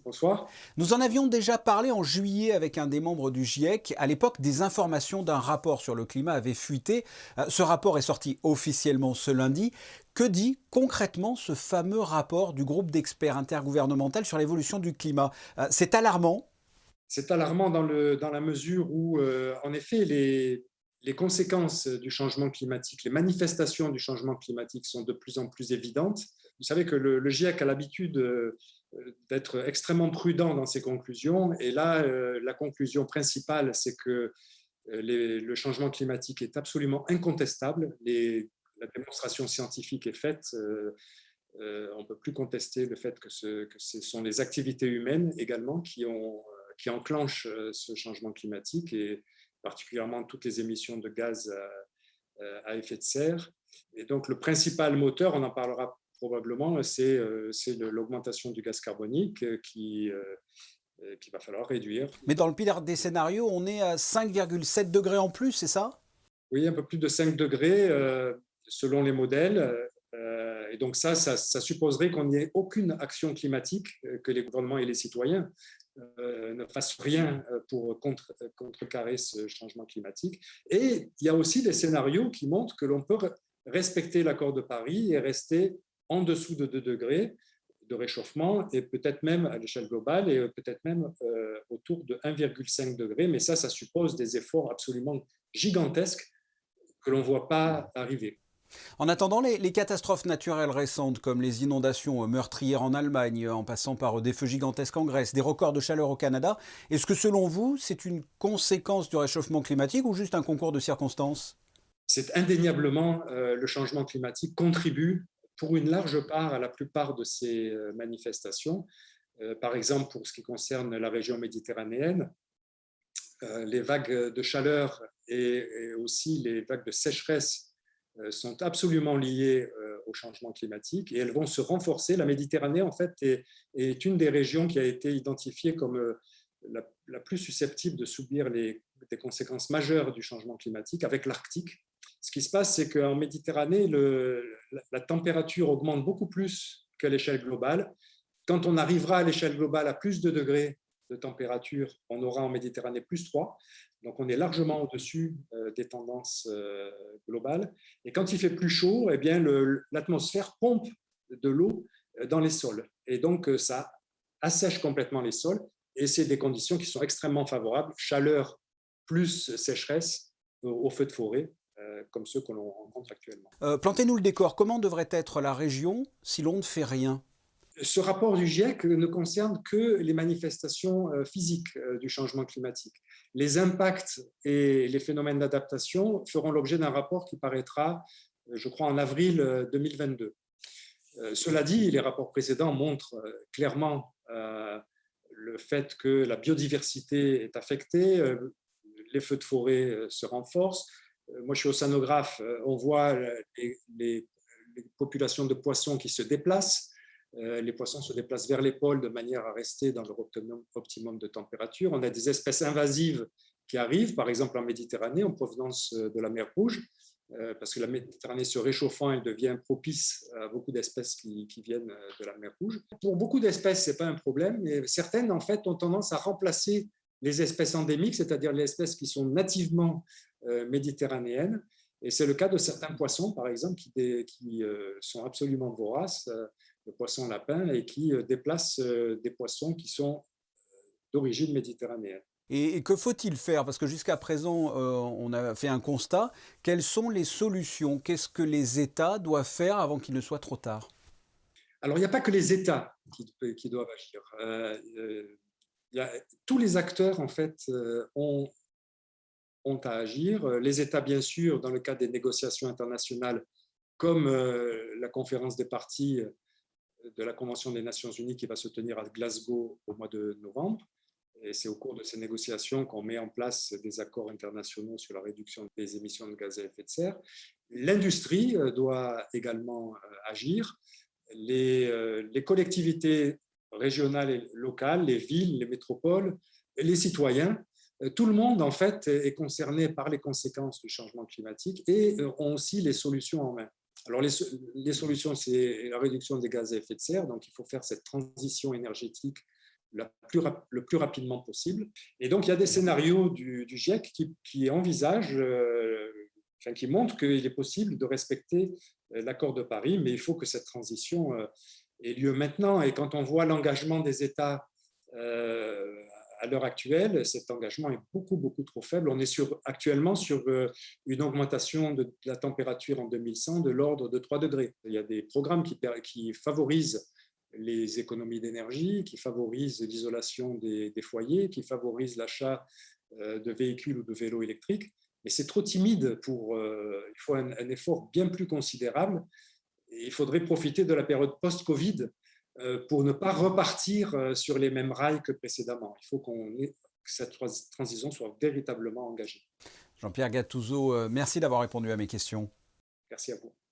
Bonsoir. Nous en avions déjà parlé en juillet avec un des membres du GIEC. À l'époque, des informations d'un rapport sur le climat avaient fuité. Ce rapport est sorti officiellement ce lundi. Que dit concrètement ce fameux rapport du groupe d'experts intergouvernemental sur l'évolution du climat? C'est alarmant. C'est alarmant dans la mesure où, en effet, les conséquences du changement climatique, les manifestations du changement climatique sont de plus en plus évidentes. Vous savez que le GIEC a l'habitude d'être extrêmement prudent dans ses conclusions. Et là, la conclusion principale, c'est que le changement climatique est absolument incontestable. La démonstration scientifique est faite. On ne peut plus contester le fait que ce sont les activités humaines également qui enclenchent ce changement climatique et particulièrement toutes les émissions de gaz à effet de serre. Et donc le principal moteur, on en parlera probablement, c'est l'augmentation du gaz carbonique qu'il va falloir réduire. Mais dans le pire des scénarios, on est à 5,7 degrés en plus, c'est ça? Oui, un peu plus de 5 degrés selon les modèles. Et donc ça supposerait qu'on n'y ait aucune action climatique, que les gouvernements et les citoyens ne fassent rien pour contrecarrer ce changement climatique. Et il y a aussi des scénarios qui montrent que l'on peut respecter l'accord de Paris et rester en dessous de 2 degrés de réchauffement et peut-être même à l'échelle globale et peut-être même autour de 1,5 degré. Mais ça suppose des efforts absolument gigantesques que l'on ne voit pas arriver. En attendant, les catastrophes naturelles récentes, comme les inondations meurtrières en Allemagne, en passant par des feux gigantesques en Grèce, des records de chaleur au Canada, est-ce que selon vous, c'est une conséquence du réchauffement climatique ou juste un concours de circonstances? C'est indéniablement le changement climatique contribue pour une large part à la plupart de ces manifestations. Par exemple, pour ce qui concerne la région méditerranéenne, les vagues de chaleur et aussi les vagues de sécheresse sont absolument liées au changement climatique et elles vont se renforcer. La Méditerranée, en fait, est une des régions qui a été identifiée comme la plus susceptible de subir des conséquences majeures du changement climatique avec l'Arctique. Ce qui se passe, c'est qu'en Méditerranée, la température augmente beaucoup plus qu'à l'échelle globale. Quand on arrivera à l'échelle globale à plus de degrés de température, on aura en Méditerranée plus 3. Donc on est largement au-dessus des tendances globales. Et quand il fait plus chaud, eh bien l'atmosphère pompe de l'eau dans les sols. Et donc ça assèche complètement les sols. Et c'est des conditions qui sont extrêmement favorables. Chaleur plus sécheresse aux feux de forêt, comme ceux que l'on rencontre actuellement. Plantez-nous le décor. Comment devrait être la région si l'on ne fait rien? Ce rapport du GIEC ne concerne que les manifestations physiques du changement climatique. Les impacts et les phénomènes d'adaptation feront l'objet d'un rapport qui paraîtra, je crois, en avril 2022. Cela dit, les rapports précédents montrent clairement le fait que la biodiversité est affectée, les feux de forêt se renforcent. Moi, je suis océanographe, on voit les populations de poissons qui se déplacent. Les poissons se déplacent vers les pôles de manière à rester dans leur optimum de température. On a des espèces invasives qui arrivent, par exemple en Méditerranée, en provenance de la mer Rouge, parce que la Méditerranée se réchauffant, elle devient propice à beaucoup d'espèces qui viennent de la mer Rouge. Pour beaucoup d'espèces, ce n'est pas un problème, mais certaines, en fait, ont tendance à remplacer les espèces endémiques, c'est-à-dire les espèces qui sont nativement méditerranéennes. Et c'est le cas de certains poissons, par exemple, qui sont absolument voraces, le poisson lapin, et qui déplacent des poissons qui sont d'origine méditerranéenne. Et que faut-il faire? Parce que jusqu'à présent, on a fait un constat. Quelles sont les solutions? Qu'est-ce que les États doivent faire avant qu'il ne soit trop tard? Alors, il n'y a pas que les États qui doivent agir. Tous les acteurs, en fait, ont à agir. Les États, bien sûr, dans le cadre des négociations internationales, comme la conférence des parties de la Convention des Nations Unies qui va se tenir à Glasgow au mois de novembre. Et c'est au cours de ces négociations qu'on met en place des accords internationaux sur la réduction des émissions de gaz à effet de serre. L'industrie doit également agir. Les collectivités régionales et locales, les villes, les métropoles, les citoyens, tout le monde en fait est concerné par les conséquences du changement climatique et ont aussi les solutions en main. Alors les solutions, c'est la réduction des gaz à effet de serre, donc il faut faire cette transition énergétique le plus rapidement possible. Et donc, il y a des scénarios du GIEC qui envisagent, qui montrent qu'il est possible de respecter l'accord de Paris, mais il faut que cette transition ait lieu maintenant. Et quand on voit l'engagement des États à l'heure actuelle, cet engagement est beaucoup trop faible. On est actuellement sur une augmentation de la température en 2100 de l'ordre de 3 degrés. Il y a des programmes qui favorisent les économies d'énergie, qui favorisent l'isolation des foyers, qui favorisent l'achat de véhicules ou de vélos électriques. Mais c'est trop timide il faut un effort bien plus considérable. Et il faudrait profiter de la période post-Covid pour ne pas repartir sur les mêmes rails que précédemment. Il faut que cette transition soit véritablement engagée. Jean-Pierre Gattuso, merci d'avoir répondu à mes questions. Merci à vous.